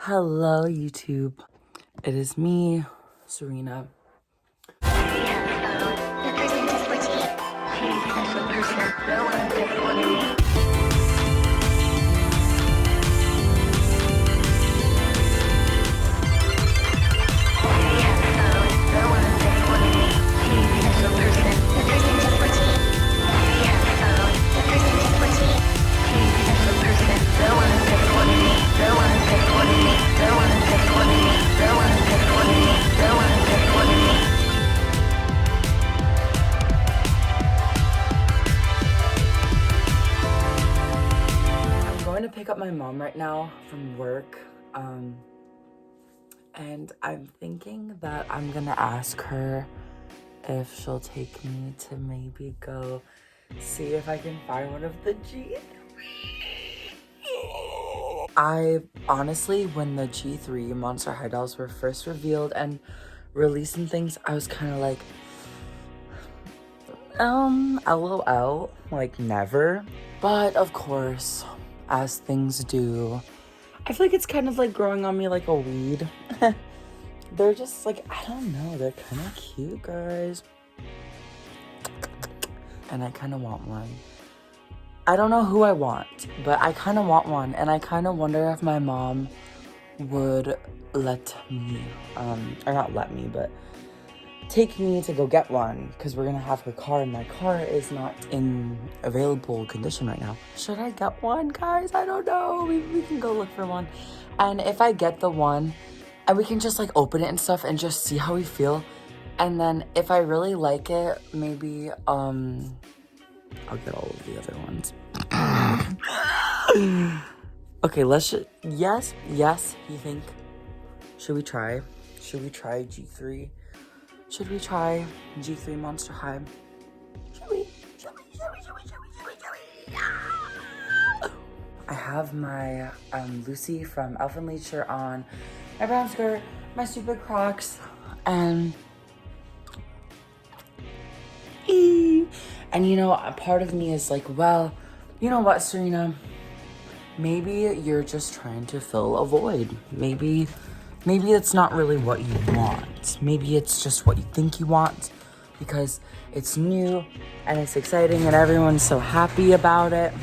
Hello, YouTube. It is me, Serena. I'm going to pick up my mom right now from work, and I'm thinking that I'm gonna ask her if she'll take me to maybe go see if I can find one of the G3. I honestly, when the G3 Monster High dolls were first revealed and released and things, I was kind of like, LOL, like never. But of course, as things do, I feel like it's kind of like growing on me like a weed. They're just like, I don't know, they're kind of cute, guys. And I kind of want one. I don't know who I want, but I kind of want one. And I kind of wonder if my mom would let me, or not let me, but take me to go get one, because we're gonna have her car and my car is not in available condition right now. Should I get one, guys? I don't know. We can go look for one. And if I get the one, and we can just like open it and stuff and just see how we feel. And then if I really like it, maybe I'll get all of the other ones. Okay, let's just, yes, you think? Should we try G3? Should we try G3 Monster High? Should we? I have my Lucy from Elf and Lead shirt on, my brown skirt, my stupid Crocs, and you know, a part of me is like, well, you know what, Serena? Maybe you're just trying to fill a void. Maybe it's not really what you want. Maybe it's just what you think you want because it's new and it's exciting and everyone's so happy about it.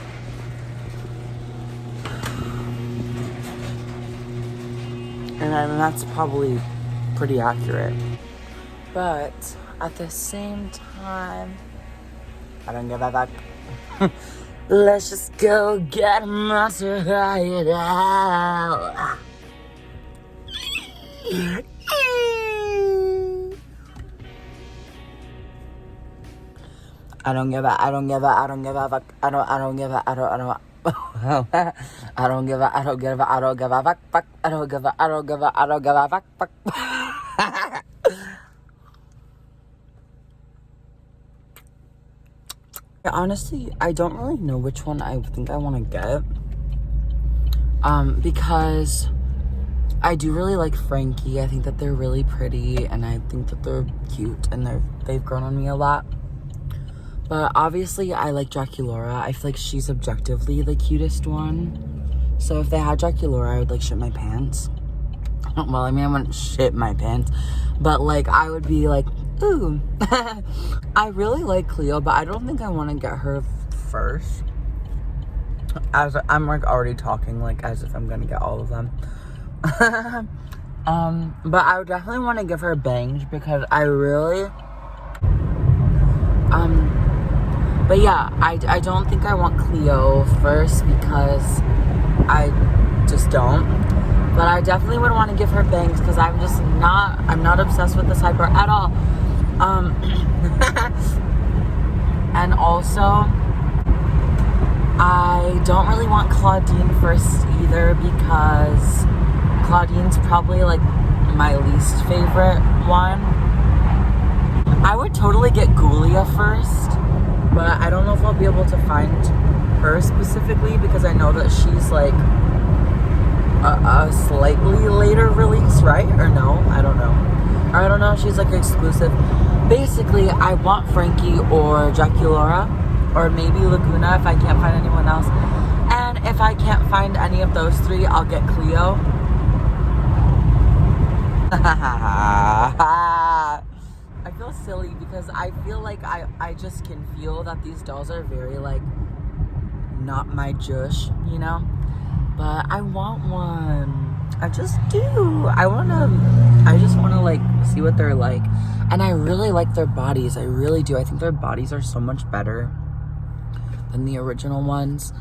And that's probably pretty accurate. But at the same time, I don't give a fuck. Let's just go get Monster High now. I don't give a fuck. I don't give a fuck. Honestly, I don't really know which one I think I want to get. Because I do really like Frankie. I think that they're really pretty and I think that they're cute and they've grown on me a lot. But obviously I like Draculaura. I feel like she's objectively the cutest one. So if they had Draculaura, I would like shit my pants. Well, I mean, I wouldn't shit my pants, but like I would be like, ooh. I really like Cleo, but I don't think I want to get her first. As I'm like already talking like as if I'm gonna get all of them. But I would definitely want to give her bangs because I really but yeah, I don't think I want Cleo first because I just don't. But I definitely would want to give her bangs because I'm not obsessed with this hyper at all. And also I don't really want Claudine first either because Claudine's probably like my least favorite one. I would totally get Ghoulia first, but I don't know if I'll be able to find her specifically because I know that she's like a slightly later release, right? Or no? I don't know. Or I don't know if she's like exclusive. Basically, I want Frankie or Draculaura or maybe Laguna if I can't find anyone else. And if I can't find any of those three, I'll get Cleo. I feel silly because I feel like I just can feel that these dolls are very like not my jush, you know? But I want one. I just do. I just wanna like see what they're like. And I really like their bodies. I really do. I think their bodies are so much better than the original ones.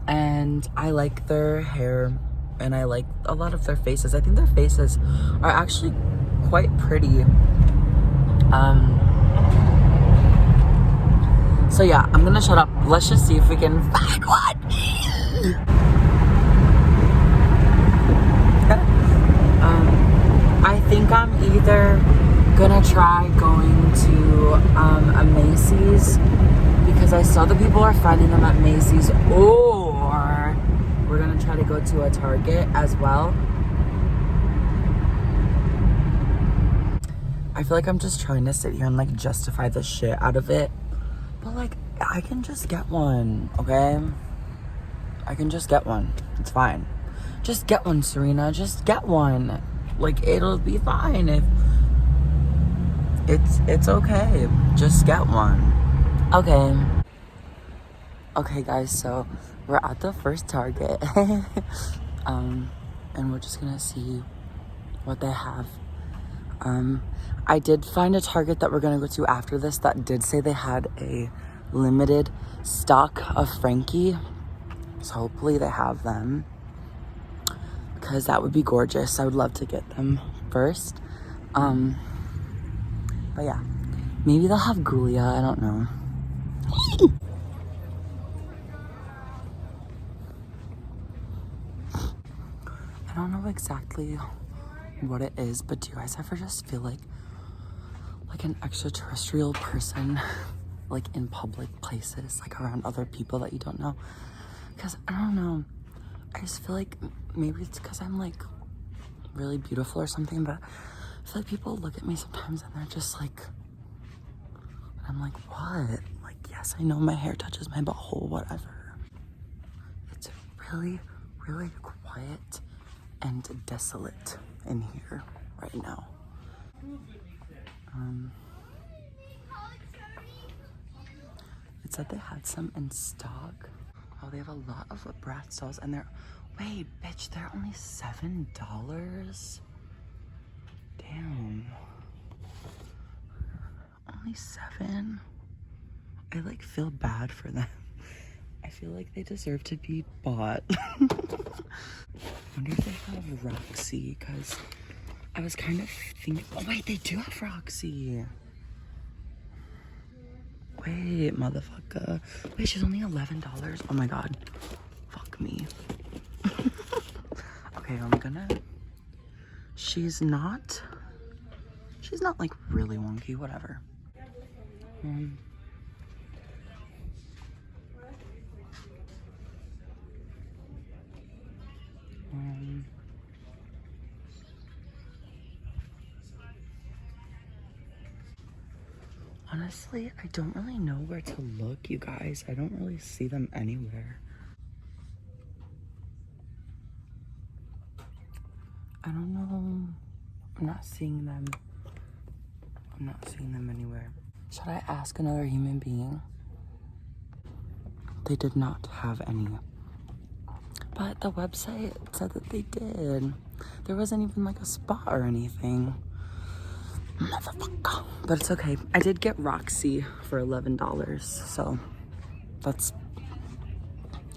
And I like their hair and I like a lot of their faces. I think their faces are actually quite pretty. So yeah, I'm gonna shut up. Let's just see if we can find one. I think I'm either gonna try going to a Macy's because I saw the people are finding them at Macy's, or we're gonna try to go to a Target as well. I feel like I'm just trying to sit here and like justify the shit out of it. But like, I can just get one, okay? I can just get one. It's fine. Just get one, Serena. Just get one. Like, it'll be fine if... It's okay. Just get one. Okay. Okay, guys, so we're at the first Target. And we're just gonna see what they have. I did find a Target that we're gonna go to after this that did say they had a limited stock of Frankie. So hopefully they have them, because that would be gorgeous. I would love to get them first. But yeah, maybe they'll have Julia, I don't know. I don't know exactly what it is, but do you guys ever just feel like an extraterrestrial person like in public places, like around other people that you don't know? Because I don't know, I just feel like maybe it's because I'm like really beautiful or something, but I feel like people look at me sometimes and they're just like, I'm like, what? Like, yes, I know my hair touches my butthole, whatever. It's really, really quiet and desolate in here right now. It said they had some in stock. Oh, they have a lot of Bratz dolls, and they're, wait, bitch, they're only $7? Damn. Only 7? I like feel bad for them. I feel like they deserve to be bought. I wonder if they have Roxy, because I was kind of thinking, oh wait, they do have Roxy. Wait, motherfucker. Wait, she's only $11. Oh my god. Fuck me. Okay, I'm gonna... She's not like really wonky, whatever. Honestly, I don't really know where to look, you guys. I don't really see them anywhere. I don't know. I'm not seeing them. I'm not seeing them anywhere. Should I ask another human being? They did not have any. But the website said that they did. There wasn't even like a spot or anything. Motherfucker. But it's okay. I did get Roxy for $11. So that's,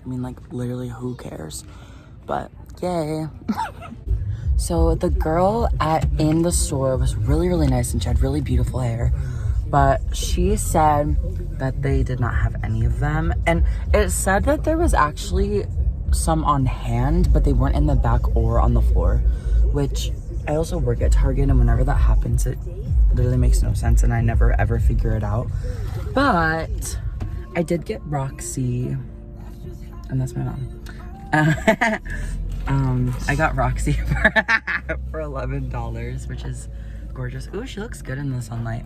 I mean, like, literally who cares? But yay. So the girl in the store was really, really nice, and she had really beautiful hair. But she said that they did not have any of them. And it said that there was actually some on hand, but they weren't in the back or on the floor. Which, I also work at Target, and whenever that happens, it literally makes no sense, and I never ever figure it out. But I did get Roxy, and that's my mom. I got Roxy for $11, which is gorgeous. Ooh, she looks good in the sunlight.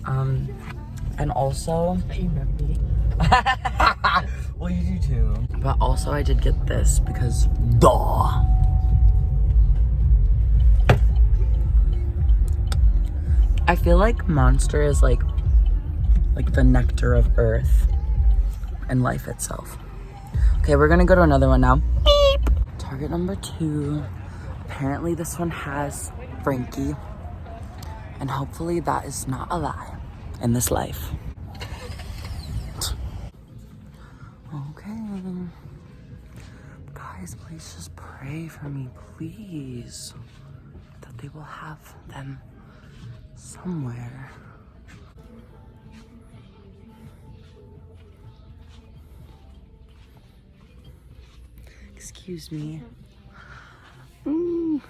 And also, well, you do too. But also, I did get this because, duh. I feel like Monster is like the nectar of earth and life itself. Okay, we're gonna go to another one now. Beep. Target number 2. Apparently this one has Frankie, and hopefully that is not a lie in this life. Okay. Guys, please just pray for me, please. That they will have them somewhere. Excuse me. Oh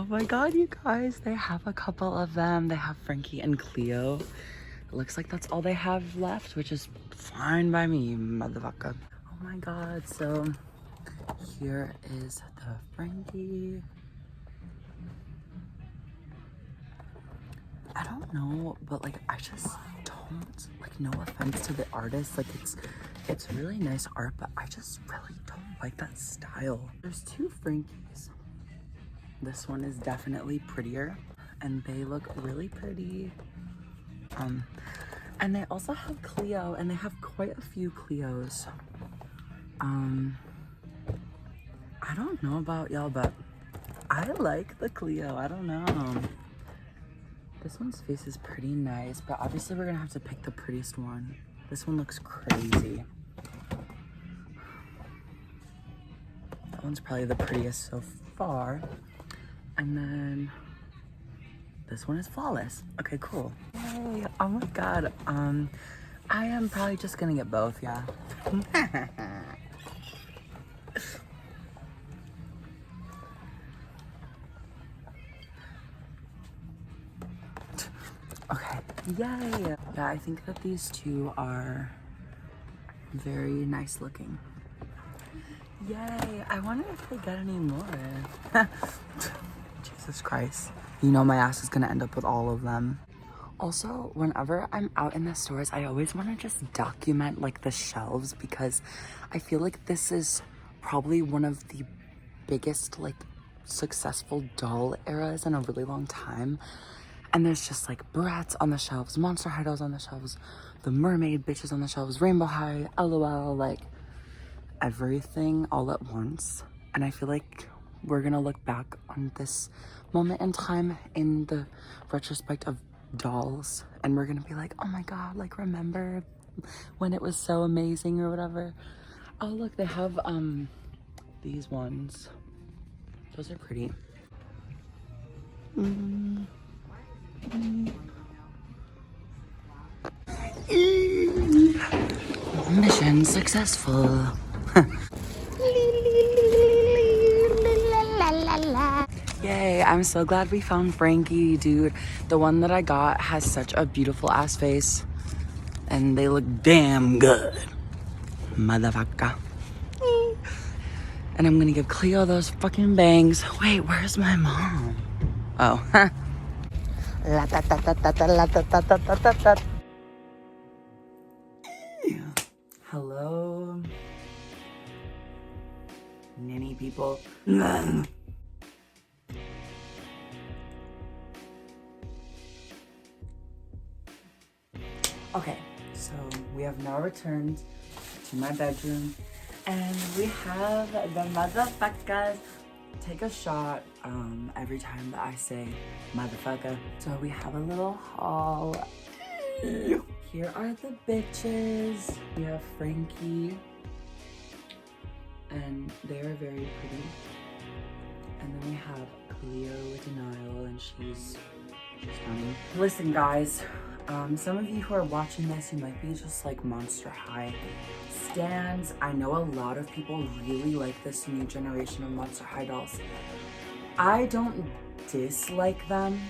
my god, you guys, they have a couple of them. They have Frankie and Cleo. It looks like that's all they have left, which is fine by me, motherfucker. Oh my god, so here is the Frankie. I don't know, but like I just don't, like, no offense to the artist, like it's really nice art, but I just really don't like that style. There's 2 Frankies. This one is definitely prettier and they look really pretty. And they also have Cleo, and they have quite a few Cleos. I don't know about y'all, but I like the Cleo. I don't know. This one's face is pretty nice, but obviously we're gonna have to pick the prettiest one. This one looks crazy. That one's probably the prettiest so far. And then this one is flawless. Okay, cool. Yay, oh my god. I am probably just gonna get both, yeah. Okay, yay. Yeah, I think that these 2 are very nice looking. Yay, I wonder if they get any more. Jesus Christ. You know my ass is gonna end up with all of them. Also, whenever I'm out in the stores, I always want to just document like the shelves, because I feel like this is probably one of the biggest like successful doll eras in a really long time. And there's just like Bratz on the shelves, Monster High dolls on the shelves, the mermaid bitches on the shelves, Rainbow High, LOL, like everything all at once. And I feel like we're gonna look back on this moment in time in the retrospect of dolls, and we're gonna be like, oh my god, like remember when it was so amazing or whatever. Oh look, they have these ones. Those are pretty. Mission successful. Yay, I'm so glad we found Frankie, dude. The one that I got has such a beautiful ass face, and they look damn good, motherfucker. And I'm gonna give Cleo those fucking bangs. Wait, where's my mom? Oh, huh. Hello, ninny people. Okay, so we have now returned to my bedroom, and we have the motherfuckers take a shot every time that I say motherfucker. So we have a little haul. Here are the bitches. We have Frankie, and they are very pretty. And then we have Cleo with Denial, and she's stunning. Listen, guys. Some of you who are watching this, you might be just like Monster High stans. I know a lot of people really like this new generation of Monster High dolls. I don't dislike them,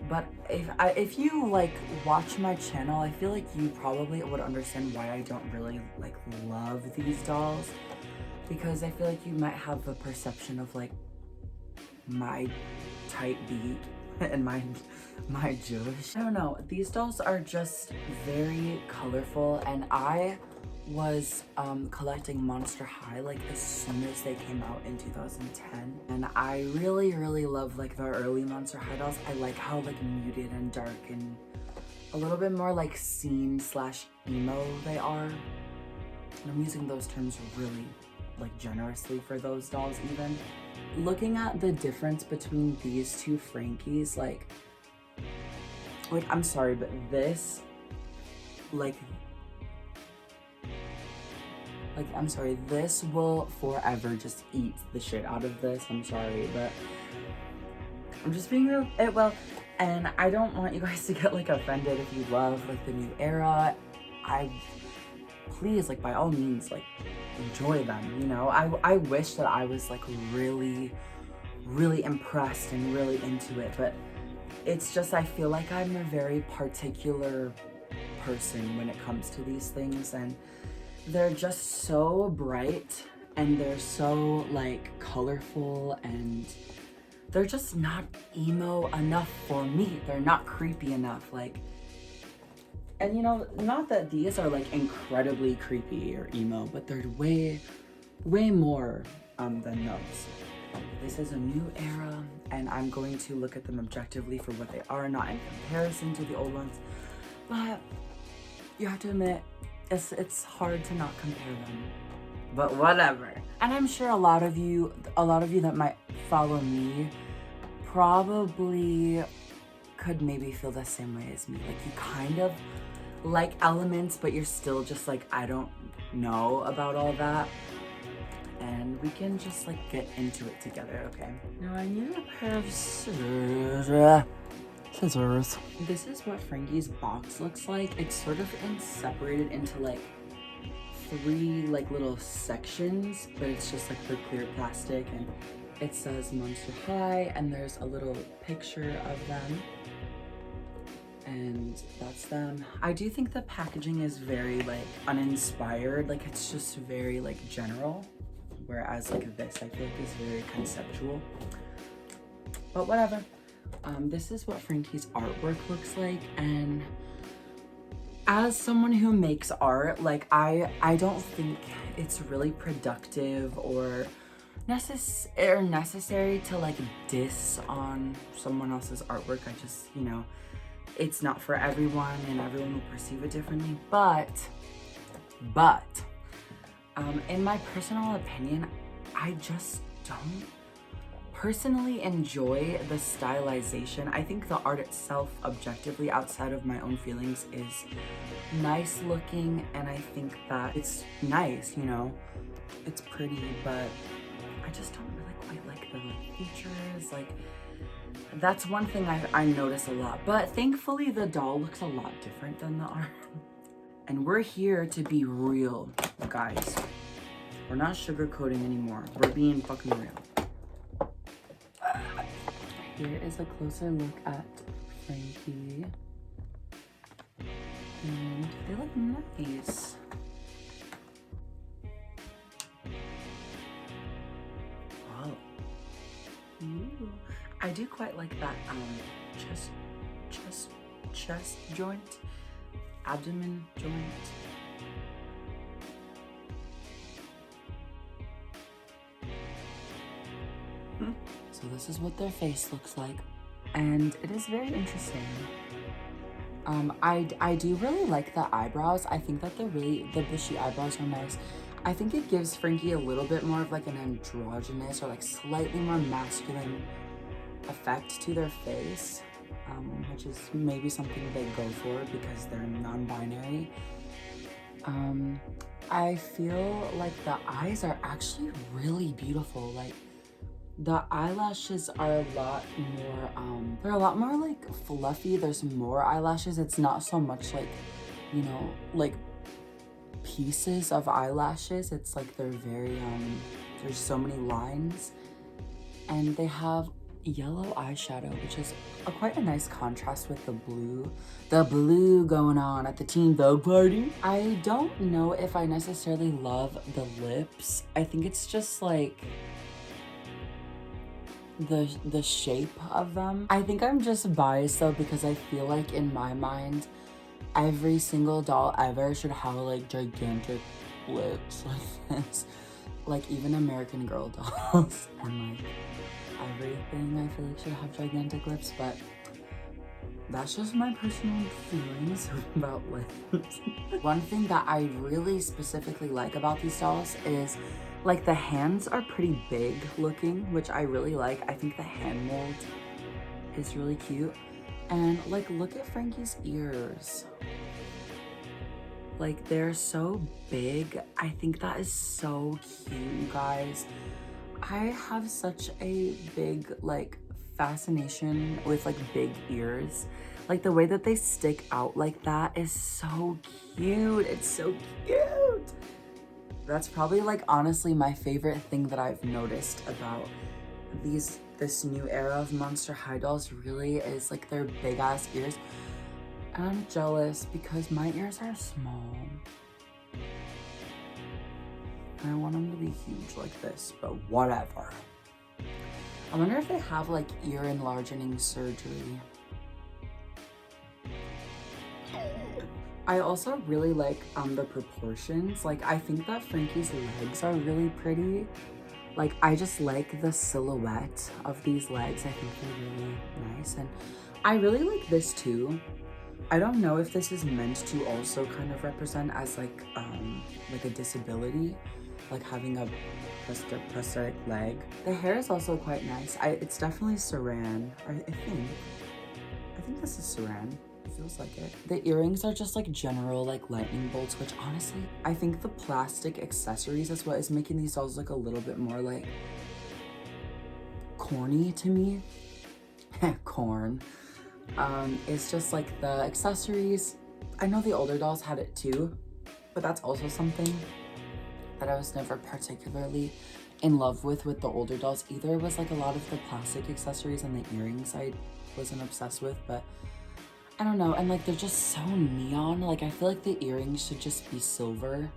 but if you like watch my channel, I feel like you probably would understand why I don't really like love these dolls, because I feel like you might have a perception of like my tight beat and my Jewish. I don't know, these dolls are just very colorful, and I was collecting Monster High like as soon as they came out in 2010, and I really love like the early Monster High dolls. I like how like muted and dark and a little bit more like scene slash emo they are. And I'm using those terms really like generously for those dolls. Even looking at the difference between these two Frankies, like I'm sorry, but this I'm sorry, this will forever just eat the shit out of this. I'm sorry, but I'm just being real. And I don't want you guys to get like offended if you love like the new era. Please, like by all means, like enjoy them, you know? I wish that I was like really impressed and really into it, but it's just I feel like I'm a very particular person when it comes to these things, and they're just so bright and they're so like colorful and they're just not emo enough for me. They're not creepy enough, like, and you know, not that these are like incredibly creepy or emo, but they're way more than those. This is a new era, and I'm going to look at them objectively for what they are, not in comparison to the old ones. But you have to admit, it's hard to not compare them. But whatever. And I'm sure a lot of you that might follow me probably could maybe feel the same way as me. Like you kind of like elements, but you're still just like, I don't know about all that. And we can just like get into it together, okay? Now I need a pair of scissors. This is what Frankie's box looks like. It's sort of separated into like 3 like little sections, but it's just like for clear plastic, and it says Monster High, and there's a little picture of them, and that's them. I do think the packaging is very like uninspired, like it's just very like general, whereas like this I feel like is very conceptual, but whatever. This is what Frankie's artwork looks like, and as someone who makes art, like I don't think it's really productive or necessary to like diss on someone else's artwork. I just, you know, it's not for everyone and everyone will perceive it differently, but in my personal opinion, I just don't personally enjoy the stylization. I think the art itself, objectively, outside of my own feelings, is nice looking, and I think that it's nice, you know, it's pretty, but I just don't really quite like the features. Like, that's one thing I notice a lot, but thankfully the doll looks a lot different than the art. And we're here to be real, guys. We're not sugarcoating anymore. We're being fucking real. Here is a closer look at Frankie. And they look nice. Wow. Ooh. I do quite like that chest joint, abdomen joint. So this is what their face looks like, and it is very interesting. I do really like the eyebrows. I think that the bushy eyebrows are nice. I think it gives Frankie a little bit more of like an androgynous or like slightly more masculine effect to their face, which is maybe something they go for because they're non-binary. I feel like the eyes are actually really beautiful. Like, the eyelashes are a lot more, they're a lot more like fluffy. There's more eyelashes. It's not so much like, you know, like pieces of eyelashes. It's like they're very, there's so many lines, and they have yellow eyeshadow, which is quite a nice contrast with the blue going on at the Teen Vogue party. I don't know if I necessarily love the lips. I think it's just like the shape of them. I think I'm just biased though, because I feel like in my mind every single doll ever should have like gigantic lips like this. Like even American Girl dolls and like everything I feel like should have gigantic lips, but that's just my personal feelings about lips. One thing that I really specifically like about these dolls is like the hands are pretty big looking, which I really like. I think the hand mold is really cute. And like, look at Frankie's ears. Like they're so big. I think that is so cute, you guys. I have such a big like fascination with like big ears. Like the way that they stick out like that is so cute. It's so cute. That's probably like honestly my favorite thing that I've noticed about this new era of Monster High dolls really is like their big ass ears. And I'm jealous because my ears are small. And I want them to be huge like this, but whatever. I wonder if they have like ear enlarging surgery. I also really like the proportions. Like I think that Frankie's legs are really pretty. Like I just like the silhouette of these legs. I think they're really nice. And I really like this too. I don't know if this is meant to also kind of represent as like a disability, like having a prosthetic leg. The hair is also quite nice. It's definitely saran, I think this is saran. It feels like it. The earrings are just like general like lightning bolts, which honestly, I think the plastic accessories is what is making these dolls look a little bit more like corny to me. Corn. It's just like the accessories. I know the older dolls had it too, but that's also something that I was never particularly in love with the older dolls either. It was like a lot of the plastic accessories and the earrings I wasn't obsessed with, but I don't know. And like they're just so neon. Like I feel like the earrings should just be silver,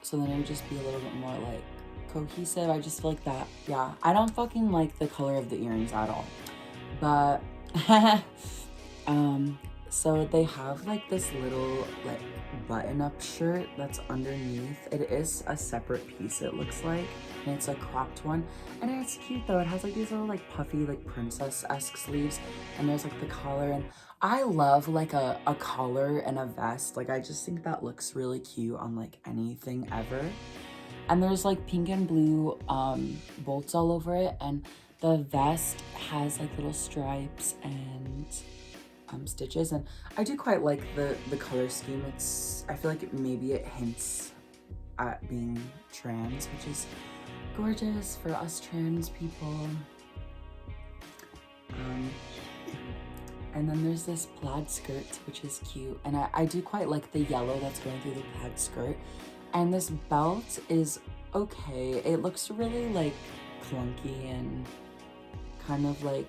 so then it would just be a little bit more like cohesive. I just feel like that. Yeah, I don't fucking like the color of the earrings at all, but so they have like this little like button-up shirt that's underneath. It is a separate piece, it looks like, and it's a cropped one, and it's cute though. It has like these little like puffy like princess-esque sleeves, and there's like the collar, and I love like a collar and a vest. Like I just think that looks really cute on like anything ever. And there's like pink and blue bolts all over it, and the vest has like little stripes and stitches, and I do quite like the color scheme. I feel like maybe it hints at being trans, which is gorgeous for us trans people. And then there's this plaid skirt, which is cute, and I do quite like the yellow that's going through the plaid skirt. And this belt is okay. It looks really like clunky and kind of like,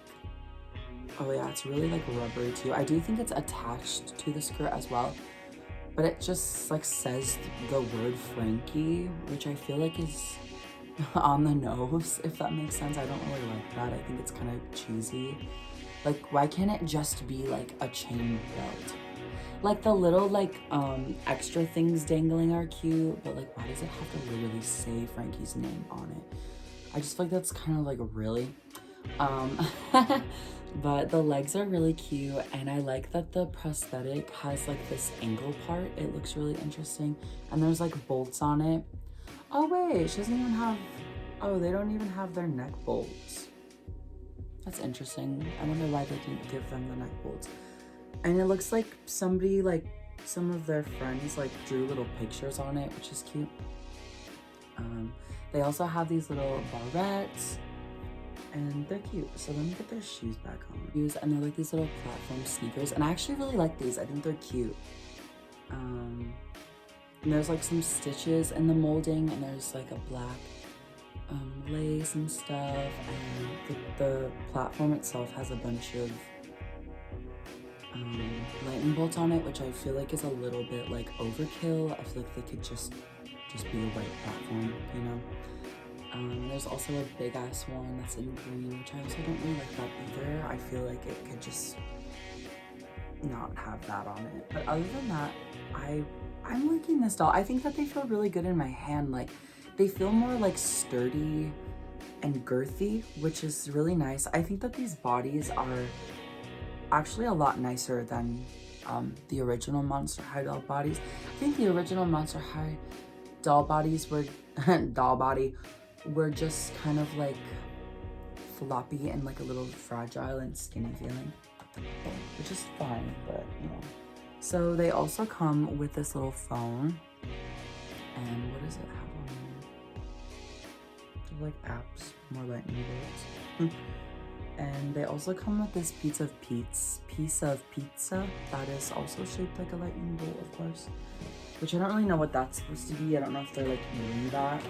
oh yeah, it's really like rubbery too. I do think it's attached to the skirt as well, but it just like says the word Frankie, which I feel like is on the nose, if that makes sense. I don't really like that. I think it's kind of cheesy. Like, why can't it just be like a chain belt? Like the little like extra things dangling are cute, but like why does it have to literally say Frankie's name on it? I just feel like that's kind of like really but the legs are really cute, and I like that the prosthetic has like this angle part. It looks really interesting, and there's like bolts on it. Oh wait, she doesn't even have, oh, they don't even have their neck bolts. That's interesting. I wonder why they didn't give them the neck bolts. And it looks like somebody, like some of their friends like drew little pictures on it, which is cute. They also have these little barrettes, and they're cute. So let me get their shoes back on. And they're like these little platform sneakers, and I actually really like these. I think they're cute. And there's like some stitches in the molding, and there's like a black lace and stuff, and the platform itself has a bunch of lightning bolts on it, which I feel like is a little bit like overkill. I feel like they could just be a white platform, you know? There's also a big ass one that's in green, which I also don't really like that either. I feel like it could just not have that on it. But other than that, I I'm liking this doll. I think that they feel really good in my hand. Like, they feel more like sturdy and girthy, which is really nice. I think that these bodies are actually a lot nicer than the original Monster High doll bodies. I think the original Monster High doll bodies were were just kind of like floppy and like a little fragile and skinny feeling, which is fine, but you know. So they also come with this little phone, and what does it have on here? Like apps, more lightning bolts. And they also come with this piece of pizza that is also shaped like a lightning bolt, of course, which I don't really know what that's supposed to be. I don't know if they're like eating that.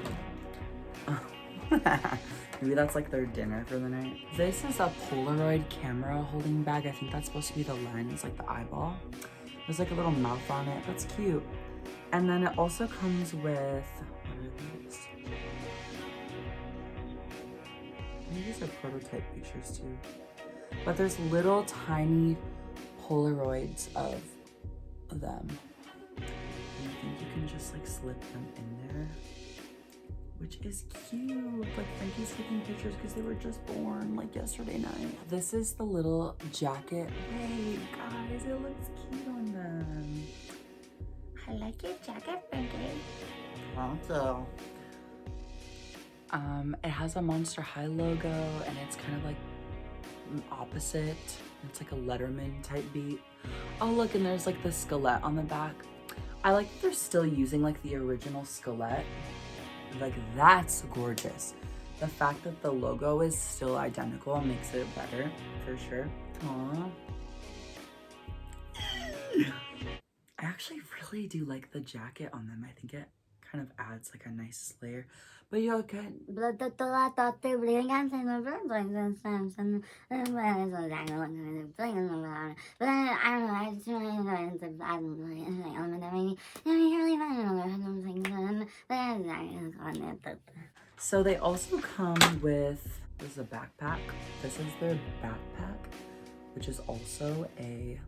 Maybe that's like their dinner for the night. This is a Polaroid camera holding bag. I think that's supposed to be the lens, like the eyeball. There's like a little mouth on it. That's cute. And then it also comes with, what are these? These are prototype pictures too. But there's little tiny Polaroids of them. And I think you can just like slip them in there, which is cute. Like Frankie's taking pictures because they were just born like yesterday night. This is the little jacket. Wait, guys, it looks cute on them. I like your jacket, Frankie. Also, it has a Monster High logo, and it's kind of like opposite. It's like a Letterman type beat. Oh look, and there's like the skeleton on the back. I like that they're still using like the original skeleton. Like, that's gorgeous. The fact that the logo is still identical makes it better, for sure. Aww. I actually really do like the jacket on them. I think it kind of adds like a nice layer. But you're good. So they also come with, this is a backpack. This is their backpack, which is also a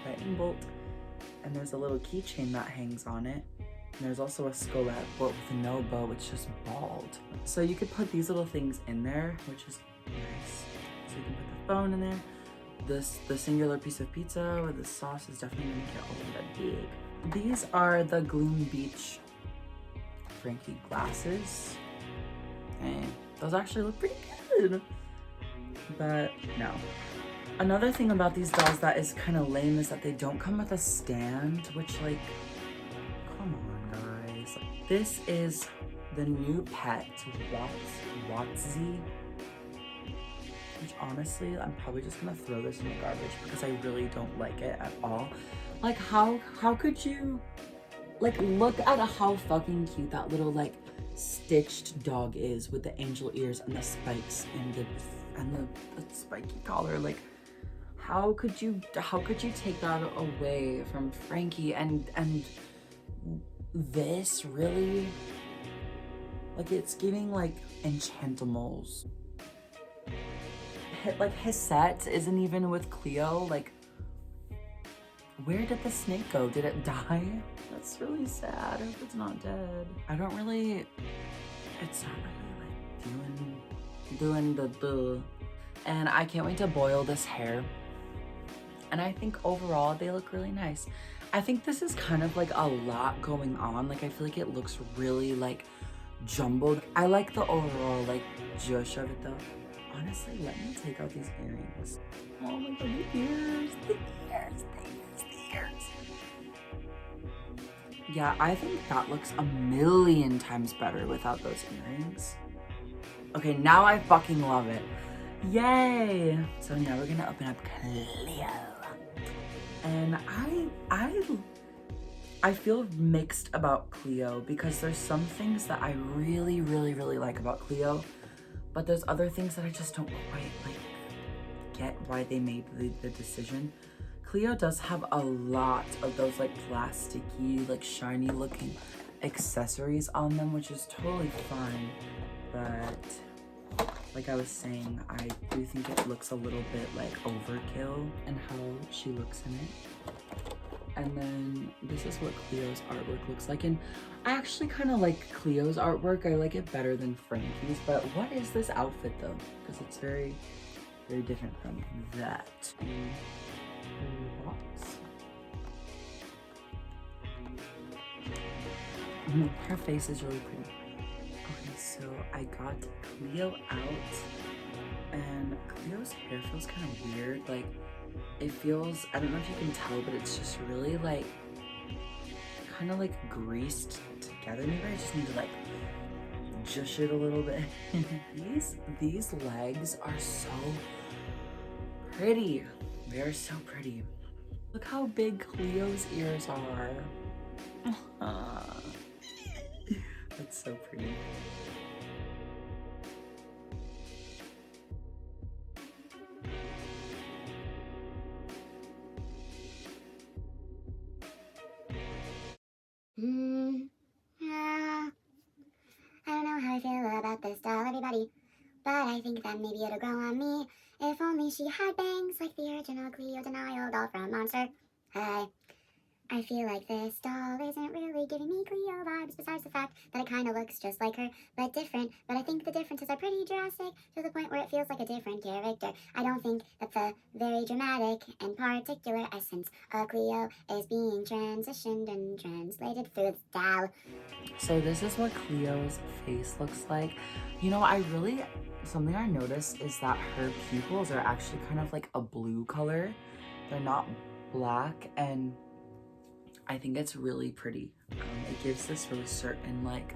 lightning bolt. And there's a little keychain that hangs on it. And there's also a skullet, but with no bow, it's just bald. So you could put these little things in there, which is nice. So you can put the phone in there. The singular piece of pizza with the sauce is definitely gonna get a little bit big. These are the Gloom Beach Frankie glasses. And those actually look pretty good. But no. Another thing about these dolls that is kind of lame is that they don't come with a stand, which, like, come on, guys. This is the new pet, Watsy, which honestly, I'm probably just gonna throw this in the garbage because I really don't like it at all. Like, how could you, like, look at how fucking cute that little, like, stitched dog is with the angel ears and the spikes and the spiky collar. Like, how could you take that away from Frankie? And this really, like, it's giving like Enchantimals. Like, his set isn't even with Cleo. Like, where did the snake go? Did it die? That's really sad. I hope it's not dead. It's not really like doing the. And I can't wait to boil this hair. And I think overall they look really nice. I think this is kind of like a lot going on. Like, I feel like it looks really like jumbled. I like the overall like jush of it though. Honestly, let me take out these earrings. Oh my god, the ears. Yeah, I think that looks a million times better without those earrings. Okay, now I fucking love it. Yay! So now we're gonna open up Cleo. And I feel mixed about Cleo because there's some things that I really like about Cleo, but there's other things that I just don't quite like get why they made the decision. Cleo does have a lot of those like plasticky, like shiny looking accessories on them, which is totally fine, but like I was saying, I do think it looks a little bit like overkill in how she looks in it. And then this is what Cleo's artwork looks like. And I actually kind of like Cleo's artwork. I like it better than Frankie's. But what is this outfit though? Because it's very, very different from that. Her face is really pretty. Okay, so I got Cleo out, and Cleo's hair feels kind of weird. Like, it feels, I don't know if you can tell, but it's just really like, kind of like greased together. Maybe I just need to like, jush it a little bit. These legs are so pretty. They're so pretty. Look how big Cleo's ears are. That's so pretty. Yeah. I don't know how I feel about this doll, everybody, but I think that maybe it'll grow on me. If only she had bangs like the original Cleo Denial doll from Monster. Hey, I feel like this doll isn't really giving me Cleo vibes, besides the fact that it kind of looks just like her, but different. But I think the differences are pretty drastic, to the point where it feels like a different character. I don't think that the very dramatic and particular essence of Cleo is being transitioned and translated through this doll. So this is what Cleo's face looks like. You know, something I noticed is that her pupils are actually kind of like a blue color. They're not black, and I think it's really pretty. It gives this really certain like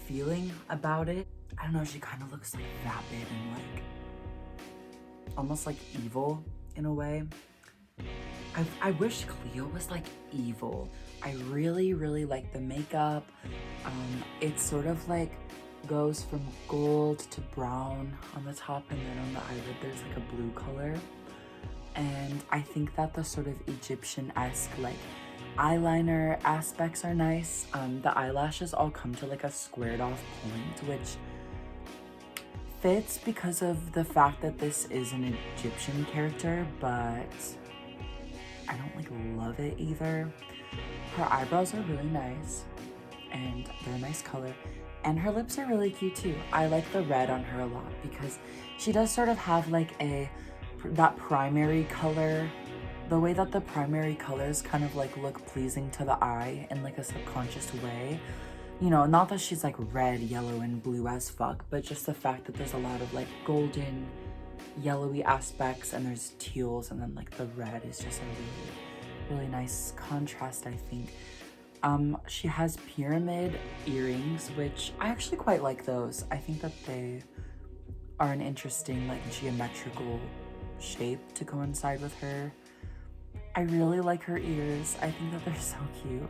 feeling about it. I don't know, she kind of looks like vapid and like almost like evil in a way. I wish Cleo was like evil. I really, really like the makeup. It's sort of like goes from gold to brown on the top, and then on the eyelid there's like a blue color. And I think that the sort of Egyptian-esque like eyeliner aspects are nice. The eyelashes all come to like a squared off point, which fits because of the fact that this is an Egyptian character, but I don't like love it either. Her eyebrows are really nice, and they're a nice color, and her lips are really cute too. I like the red on her a lot because she does sort of have like that primary color, the way that the primary colors kind of like look pleasing to the eye in like a subconscious way. You know, not that she's like red, yellow, and blue as fuck, but just the fact that there's a lot of like golden, yellowy aspects, and there's teals, and then like the red is just a really, really nice contrast, I think. She has pyramid earrings, which I actually quite like those. I think that they are an interesting like geometrical shape to coincide with her. I really like her ears. I think that they're so cute.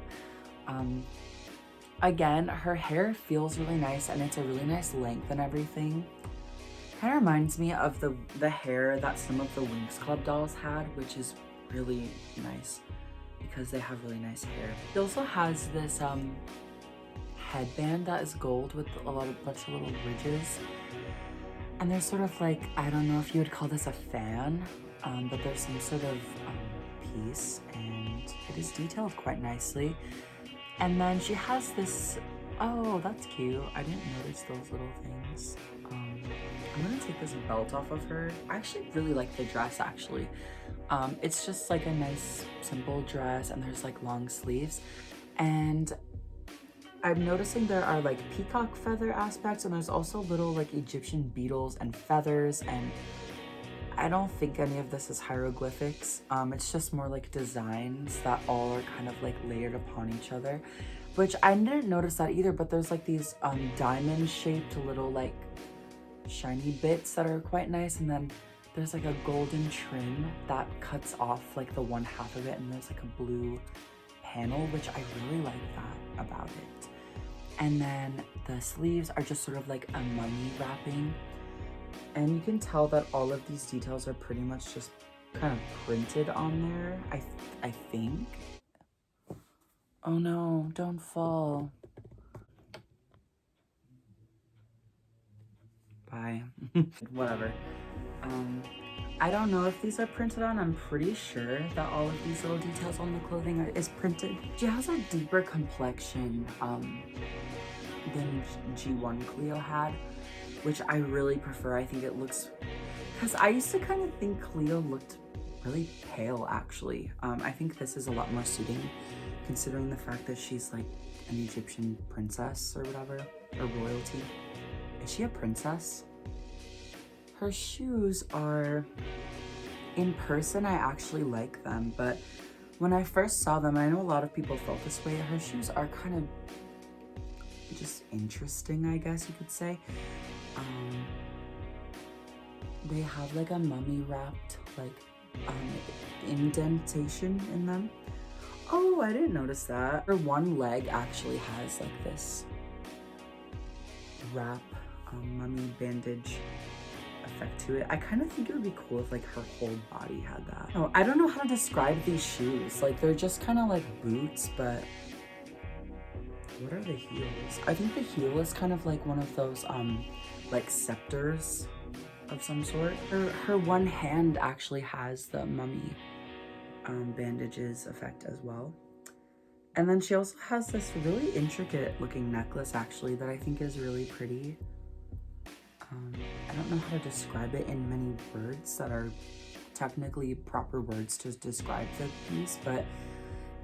Again, her hair feels really nice, and it's a really nice length and everything. Kind of reminds me of the hair that some of the Winx Club dolls had, which is really nice because they have really nice hair. She also has this headband that is gold with a bunch of little ridges. And there's sort of like, I don't know if you would call this a fan, but there's some sort of piece, and it is detailed quite nicely. And then she has this, oh, that's cute. I didn't notice those little things. I'm gonna take this belt off of her. I actually really like the dress, actually. It's just like a nice, simple dress, and there's like long sleeves. And I'm noticing there are like peacock feather aspects, and there's also little like Egyptian beetles and feathers, and I don't think any of this is hieroglyphics. It's just more like designs that all are kind of like layered upon each other, which I didn't notice that either, but there's like these diamond shaped little like shiny bits that are quite nice, and then there's like a golden trim that cuts off like the one half of it, and there's like a blue panel, which I really like that about it. And then the sleeves are just sort of like a mummy wrapping. And you can tell that all of these details are pretty much just kind of printed on there, I think. Oh no, don't fall. Bye. Whatever. I don't know if these are printed on. I'm pretty sure that all of these little details on the clothing is printed. She has a deeper complexion than G1 Cleo had, which I really prefer. I think it looks, because I used to kind of think Cleo looked really pale actually. I think this is a lot more suiting considering the fact that she's like an Egyptian princess or whatever, or royalty. Is she a princess? Her shoes are, in person, I actually like them, but when I first saw them, I know a lot of people felt this way. Her shoes are kind of just interesting, I guess you could say. They have like a mummy wrapped like indentation in them. Oh, I didn't notice that. Her one leg actually has like this wrap mummy bandage effect to it. I kind of think it would be cool if like her whole body had that. Oh, I don't know how to describe these shoes. Like they're just kind of like boots, but what are the heels? I think the heel is kind of like one of those like scepters of some sort. Her one hand actually has the mummy bandages effect as well. And then she also has this really intricate looking necklace actually that I think is really pretty. I don't know how to describe it in many words that are technically proper words to describe the piece, but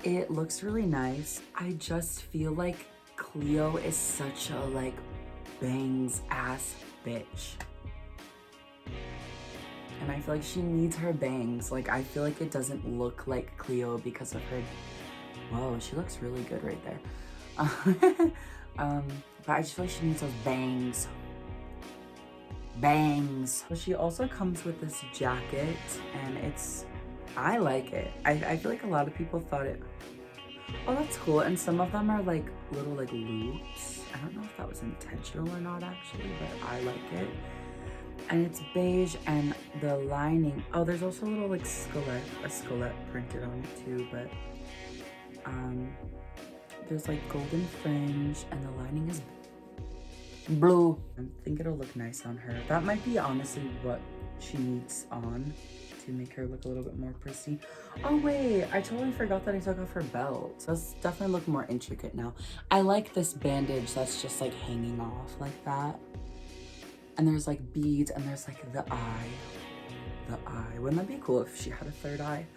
it looks really nice. I just feel like Cleo is such a like bangs ass bitch. And I feel like she needs her bangs. Like I feel like it doesn't look like Cleo because of her. Whoa, she looks really good right there. But I just feel like she needs those bangs. Bangs. She also comes with this jacket and I like it. I feel like a lot of people thought it, oh that's cool, and some of them are like little like loops. I don't know if that was intentional or not actually, but I like it. And it's beige and the lining, oh there's also a little like a skelet printed on it too, but there's like golden fringe and the lining is blue. I think it'll look nice on her. That might be honestly what she needs on to make her look a little bit more pristine. Oh wait, I totally forgot that I took off her belt. So it's definitely look more intricate now. I like this bandage that's just like hanging off like that. And there's like beads and there's like the eye. The eye. Wouldn't that be cool if she had a third eye?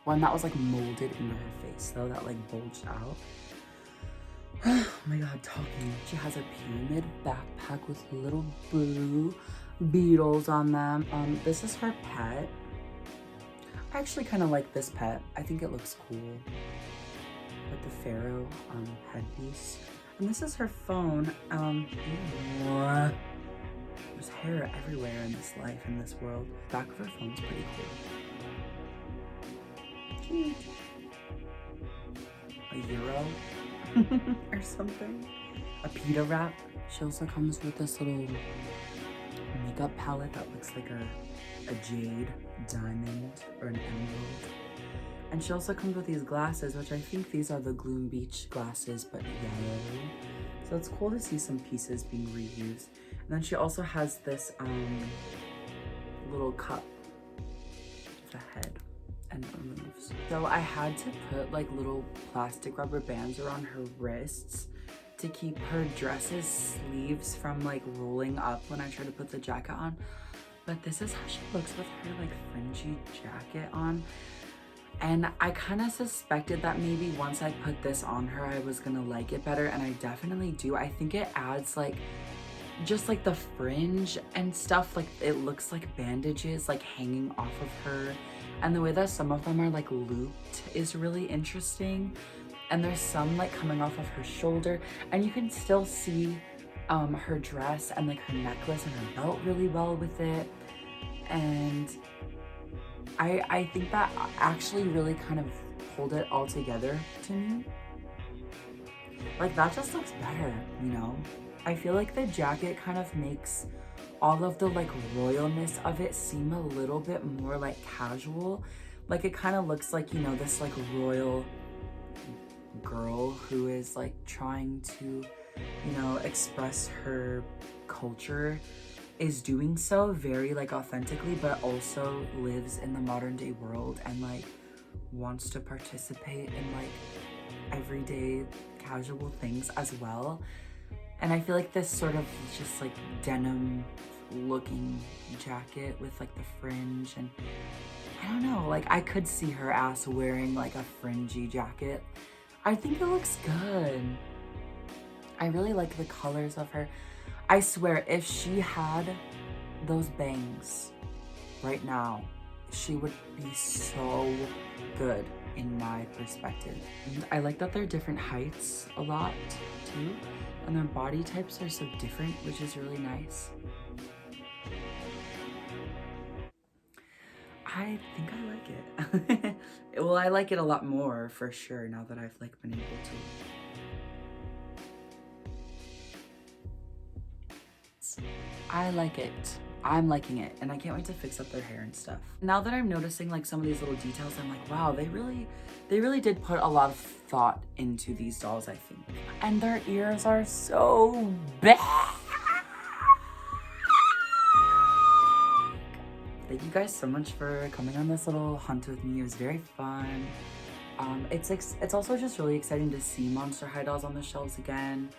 One that was like molded into her face though, that like bulged out. Oh my god, talking. She has a pyramid backpack with little blue beetles on them. This is her pet. I actually kind of like this pet. I think it looks cool. With the pharaoh headpiece. And this is her phone. Ew. There's hair everywhere in this life, in this world. The back of her phone's pretty cool. Cute. A euro. Or something. A pita wrap. She also comes with this little makeup palette that looks like a jade, diamond, or an emerald. And she also comes with these glasses, which I think these are the Gloom Beach glasses, but yellow. So it's cool to see some pieces being reused. And then she also has this little cup with a head. And it removes. So I had to put like little plastic rubber bands around her wrists to keep her dress's sleeves from like rolling up when I try to put the jacket on. But this is how she looks with her like fringy jacket on. And I kind of suspected that maybe once I put this on her, I was gonna like it better, and I definitely do. I think it adds like just like the fringe and stuff, like it looks like bandages like hanging off of her. And the way that some of them are like looped is really interesting. And there's some like coming off of her shoulder, and you can still see her dress and like her necklace and her belt really well with it. And I think that actually really kind of pulled it all together to me. Like that just looks better, you know? I feel like the jacket kind of makes all of the like royalness of it seem a little bit more like casual. Like it kind of looks like, you know, this like royal girl who is like trying to, you know, express her culture is doing so very like authentically, but also lives in the modern day world and like wants to participate in like everyday casual things as well. And I feel like this sort of just like denim looking jacket with like the fringe, and I don't know, like I could see her ass wearing like a fringy jacket. I think it looks good. I really like the colors of her. I swear, if she had those bangs right now, she would be so good in my perspective. And I like that they're different heights a lot too, and their body types are so different, which is really nice. I think I like it. Well, I like it a lot more for sure now that I've like been able to. I like it. I'm liking it, and I can't wait to fix up their hair and stuff. Now that I'm noticing like some of these little details, I'm like, wow, they really did put a lot of thought into these dolls, I think. And their ears are so big. Thank you guys so much for coming on this little hunt with me. It was very fun. It's also just really exciting to see Monster High dolls on the shelves again.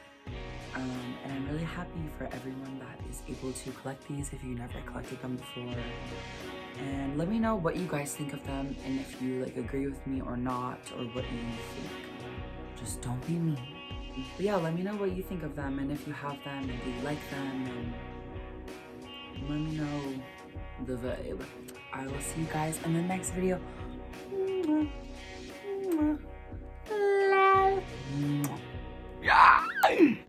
And I'm really happy for everyone that is able to collect these if you never collected them before. And let me know what you guys think of them, and if you like agree with me or not, or what you think. Just don't be mean. But yeah, let me know what you think of them, and if you have them and do you like them, and let me know the vibe. I will see you guys in the next video.